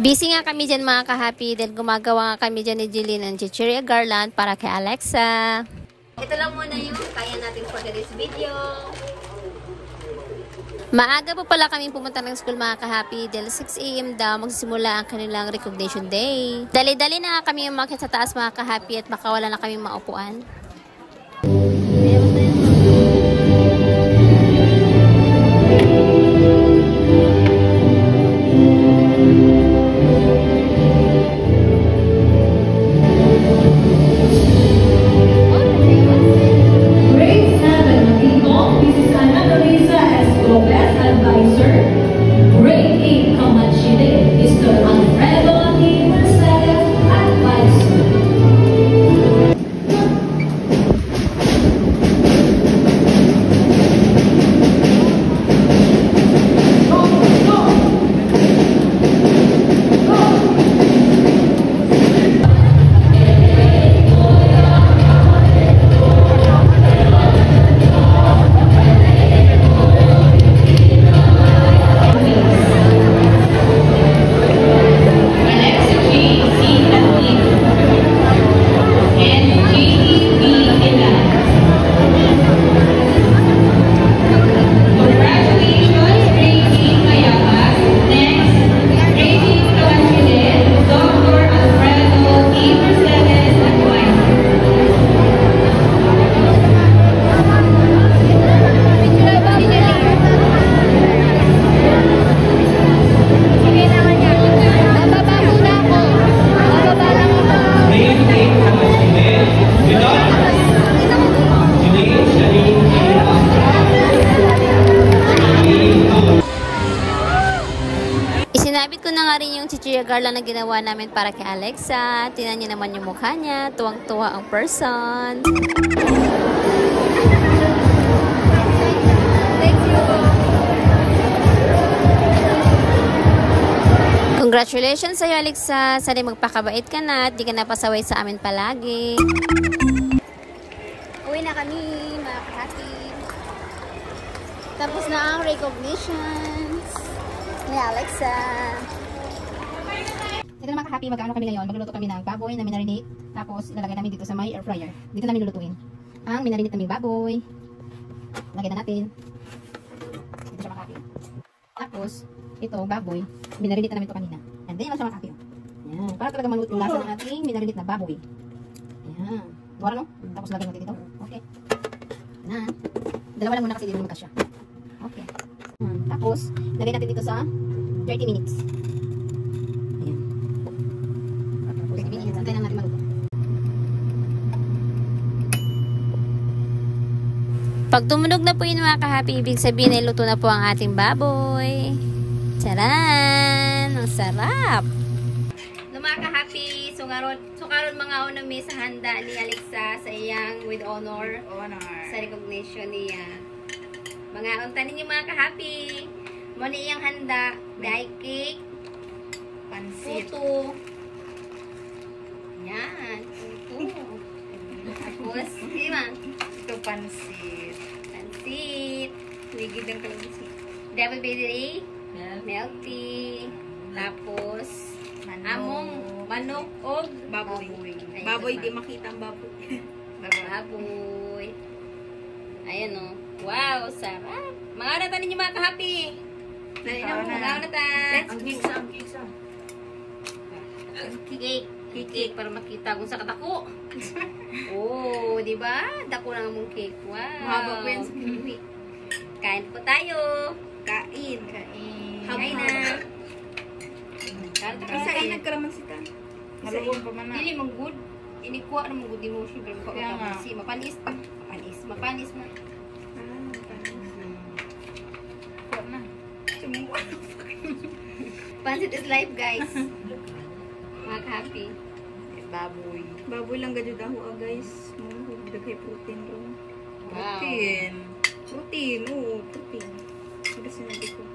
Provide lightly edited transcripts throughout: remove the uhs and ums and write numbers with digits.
Busy nga kami dyan mga ka-happy dahil gumagawa nga kami dyan ni Jillian ng chichirya garland para kay Alexa. Ito lang muna yung kaya natin for today's video. Maaga po pala kaming pumunta ng school mga ka-happy dahil 6 AM daw magsisimula ang kanilang recognition day. Dali-dali na nga kami umakyat sa taas mga ka-happy at baka wala na kaming maupuan. Sinabit ko na nga rin yung chichirya garland na ginawa namin para kay Alexa. Tingnan niyo naman yung mukha niya. Tuwang-tuwa ang person. Thank you. Congratulations sa'yo, Alexa. Sana magpakabait ka na at di ka napasaway sa amin palagi. Uwi na kami, mga ka-happy. Tapos na ang recognitions ni Alexa. Ito na mga ka-happy, mag-ano kami ngayon. Magluluto kami ng baboy na minarinate. Tapos ilalagay namin dito sa my air fryer. Dito namin lulutuin ang minarinate naming baboy. Lagay na natin. Dito siya mga ka-happy. Tapos, ito, baboy. Minarinate na namin ito kanina. And then, yan siya mga ka-happy. Yan. Para talaga maluto yung lasa ng ating minarinate na baboy. Yan. Buwara no? Tapos lagay natin dito. Okay. Na. Dalawa lang muna kasi hindi mo magkasya. Okay. Tapos, lagay natin dito sa 30 minutes. Ayan. 30 minutes. Antayin lang natin maluto. Pag tumunog na po yun mga ka-happy, ibig sabihin ay luto na po ang ating baboy. Charan! Ang sarap! No mga ka-happy, so karon mga unang may sa handa ni Alexa sa iyang with honor. Sa recognition niya. Mga unta ninyo mga ka-happy. Muna iyang handa, dye cake, pansit, puto. Yan, puto. Tapos, hindi man. Ito pansit. Pansit. Ligid ng kalamansi. Double berry, milk tea. Tapos, manok o baboy. Baboy, di makita ang baboy. Baboy. Ayan o. Wow, sarap. Mga nata ninyo mga ka-happy. Mga nata. Ang gigsa. Cake para makita kung sa katako. Oh, di ba? Dako na mong cake. Wow. Mahaba po yan sa kiwi. Kain po tayo. Kain. Kain na. Isa ay nagkaramansitan. Haluon pa man na. Dili mong good. Inikuha na mong good emotion. Kaya nga. Mapanis na. Pansit is life, guys. Mga happy. Baboy. Baboy lang gadyo daho guys. Daghay protein ro. Wow. Protein. Oo, protein. Ito sinabi ko.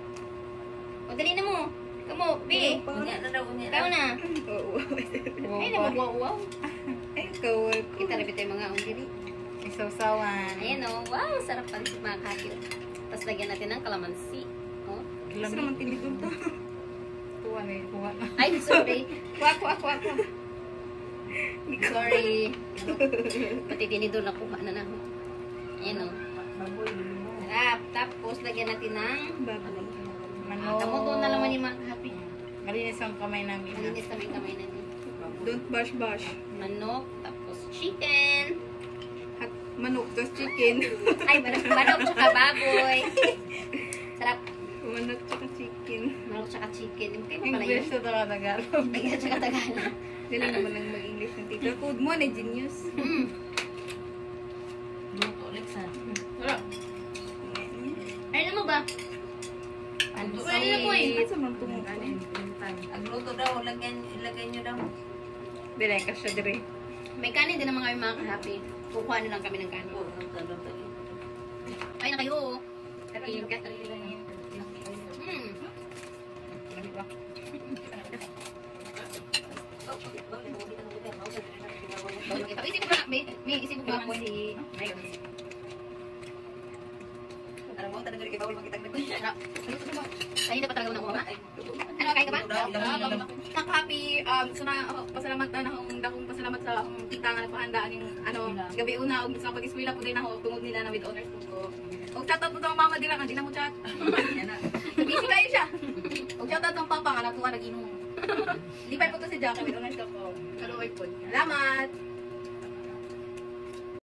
O, dali na mo. Kamu, B. Ikaw na. Ay, namagwaw-waw. Ay, ikaw. Kita labit tayo mga undiri. Isaw-sawan. Ayan o. Wow, sarap pansit mga happy. Tapos lagyan natin ng kalamansi. Oh. Gusto naman tinidor to. may kuha na. Ay, sorry. Ako. Sorry. Pati tinidor na kuha na ako. Ayan o. Sarap. Tapos, lagyan natin ng Baboy. Manok. tamo doon na naman yung mga happy. Malinis ang kamay namin. Malinis kami yung kamay natin. Don't bash. Manok, tapos chicken. At manok, tas chicken. Ay, manok tsaka baboy. Sarap. Manok tsaka chicken. Manok tsaka chicken. Kaya pa pala English yun. to talaga Tagalog. English tsaka Tagalog. Dali naman ang mag-English ng tita. Code mo na genius. Mm. Luto ulit sa. Wala. Ay, ano mo ba? Ano Ay, ano mo eh? Sa mga tungkol. Ang luto daw, ilagay nyo daw. Dali ka siya dire. May kanin din naman kami mga ka-happy. Kukuha na lang kami ng kanin. Ay, na kayo. Kain ka. Mm. Marami ba? Isip ko ba? May isip ko ba ako si... Alam mo, talaga rin bawal makitang Sarap. Ay, hindi pa talaga nakuha ba? Ano, kain ka ba? Happy, so na pasalamat na akong dakong pasalamat sa akong tita nga nagpahandaan yung gabi una og sa pag-eskwela po din ako tungod nila na with honors ko. Og chat out po sa mama dira nga di na mo chat. Busy kayo siya. Og chat out ang papa nga natuwa nag-inom. Lipay po to si Jack with honors ko. Kaluoy po. Salamat.